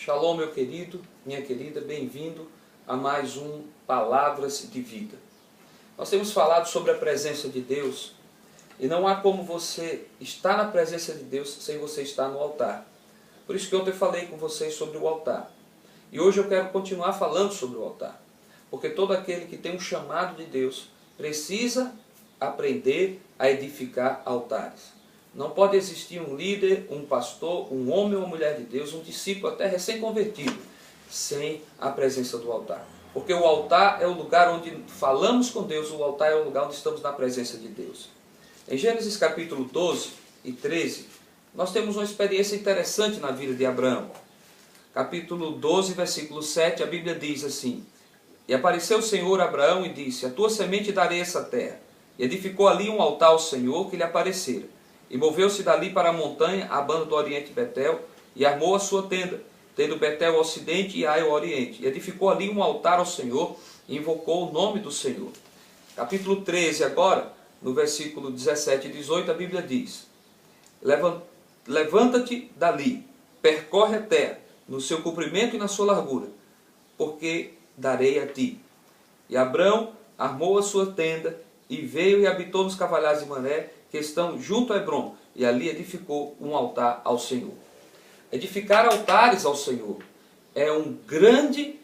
Shalom, meu querido, minha querida, bem-vindo a mais um Palavras de Vida. Nós temos falado sobre a presença de Deus e não há como você estar na presença de Deus sem você estar no altar. Por isso que ontem eu falei com vocês sobre o altar. E hoje eu quero continuar falando sobre o altar. Porque todo aquele que tem um chamado de Deus precisa aprender a edificar altares. Não pode existir um líder, um pastor, um homem ou uma mulher de Deus, um discípulo até recém-convertido, sem a presença do altar. Porque o altar é o lugar onde falamos com Deus, o altar é o lugar onde estamos na presença de Deus. Em Gênesis capítulo 12 e 13, nós temos uma experiência interessante na vida de Abraão. Capítulo 12, versículo 7, a Bíblia diz assim: E apareceu o Senhor a Abraão e disse: A tua semente darei essa terra. E edificou ali um altar ao Senhor que lhe aparecera. E moveu-se dali para a montanha, a banda do oriente Betel, e armou a sua tenda, tendo Betel ao ocidente e Ai ao oriente. E edificou ali um altar ao Senhor, e invocou o nome do Senhor. Capítulo 13 agora, no versículo 17 e 18, a Bíblia diz: Levanta-te dali, percorre a terra, no seu comprimento e na sua largura, porque darei a ti. E Abrão armou a sua tenda, e veio e habitou nos carvalhais de Manré, que estão junto a Hebrom, e ali edificou um altar ao Senhor. Edificar altares ao Senhor é um grande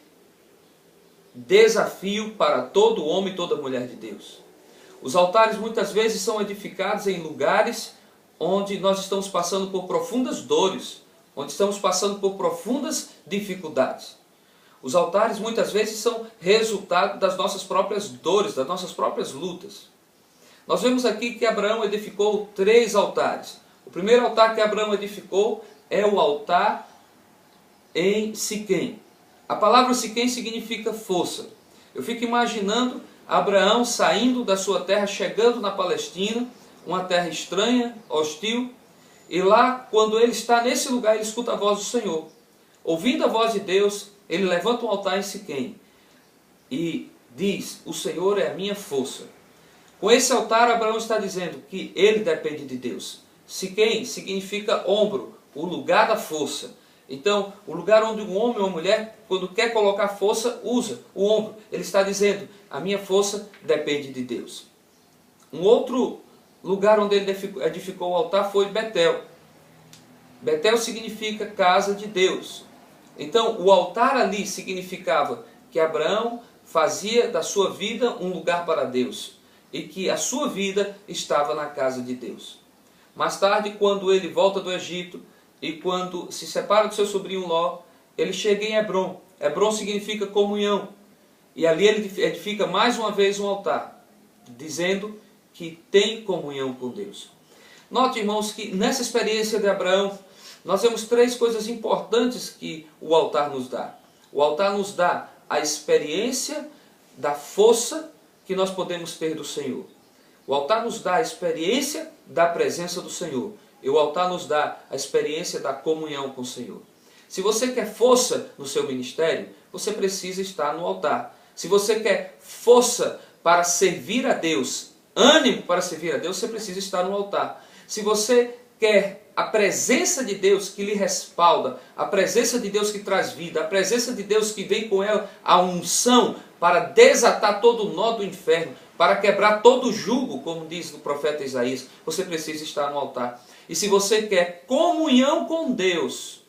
desafio para todo homem e toda mulher de Deus. Os altares muitas vezes são edificados em lugares onde nós estamos passando por profundas dores, onde estamos passando por profundas dificuldades. Os altares muitas vezes são resultado das nossas próprias dores, das nossas próprias lutas. Nós vemos aqui que Abraão edificou 3 altares. O primeiro altar que Abraão edificou é o altar em Siquém. A palavra Siquém significa força. Eu fico imaginando Abraão saindo da sua terra, chegando na Palestina, uma terra estranha, hostil, e lá, quando ele está nesse lugar, ele escuta a voz do Senhor. Ouvindo a voz de Deus, ele levanta um altar em Siquém e diz: O Senhor é a minha força. Com esse altar, Abraão está dizendo que ele depende de Deus. Siquém significa ombro, o lugar da força. Então, o lugar onde um homem ou uma mulher, quando quer colocar força, usa o ombro. Ele está dizendo: a minha força depende de Deus. Um outro lugar onde ele edificou o altar foi Betel. Betel significa casa de Deus. Então, o altar ali significava que Abraão fazia da sua vida um lugar para Deus, e que a sua vida estava na casa de Deus. Mais tarde, quando ele volta do Egito, e quando se separa do seu sobrinho Ló, ele chega em Hebrom. Hebrom significa comunhão. E ali ele edifica mais uma vez um altar, dizendo que tem comunhão com Deus. Note, irmãos, que nessa experiência de Abraão, nós vemos 3 coisas importantes que o altar nos dá. O altar nos dá a experiência da força que nós podemos ter do Senhor. O altar nos dá a experiência da presença do Senhor. E o altar nos dá a experiência da comunhão com o Senhor. Se você quer força no seu ministério, você precisa estar no altar. Se você quer força para servir a Deus, ânimo para servir a Deus, você precisa estar no altar. Se você quer a presença de Deus que lhe respalda, a presença de Deus que traz vida, a presença de Deus que vem com ela a unção para desatar todo o nó do inferno, para quebrar todo o jugo, como diz o profeta Isaías, você precisa estar no altar. E se você quer comunhão com Deus,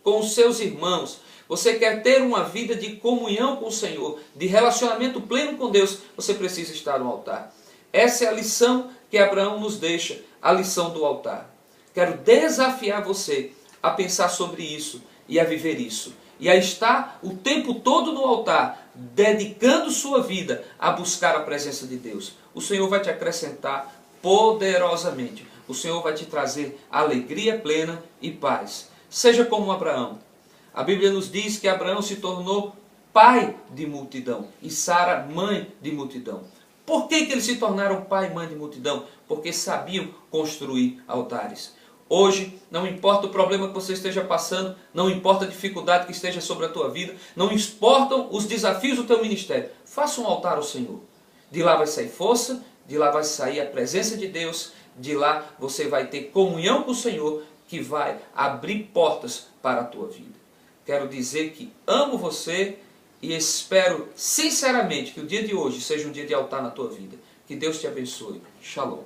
com os seus irmãos, você quer ter uma vida de comunhão com o Senhor, de relacionamento pleno com Deus, você precisa estar no altar. Essa é a lição que Abraão nos deixa, a lição do altar. Quero desafiar você a pensar sobre isso e a viver isso. E a estar o tempo todo no altar, dedicando sua vida a buscar a presença de Deus. O Senhor vai te acrescentar poderosamente. O Senhor vai te trazer alegria plena e paz. Seja como Abraão. A Bíblia nos diz que Abraão se tornou pai de multidão e Sara mãe de multidão. Por que eles se tornaram pai e mãe de multidão? Porque sabiam construir altares. Hoje, não importa o problema que você esteja passando, não importa a dificuldade que esteja sobre a tua vida, não importam os desafios do teu ministério, faça um altar ao Senhor. De lá vai sair força, de lá vai sair a presença de Deus, de lá você vai ter comunhão com o Senhor, que vai abrir portas para a tua vida. quero dizer que amo você e espero sinceramente que o dia de hoje seja um dia de altar na tua vida. Que Deus te abençoe. Shalom.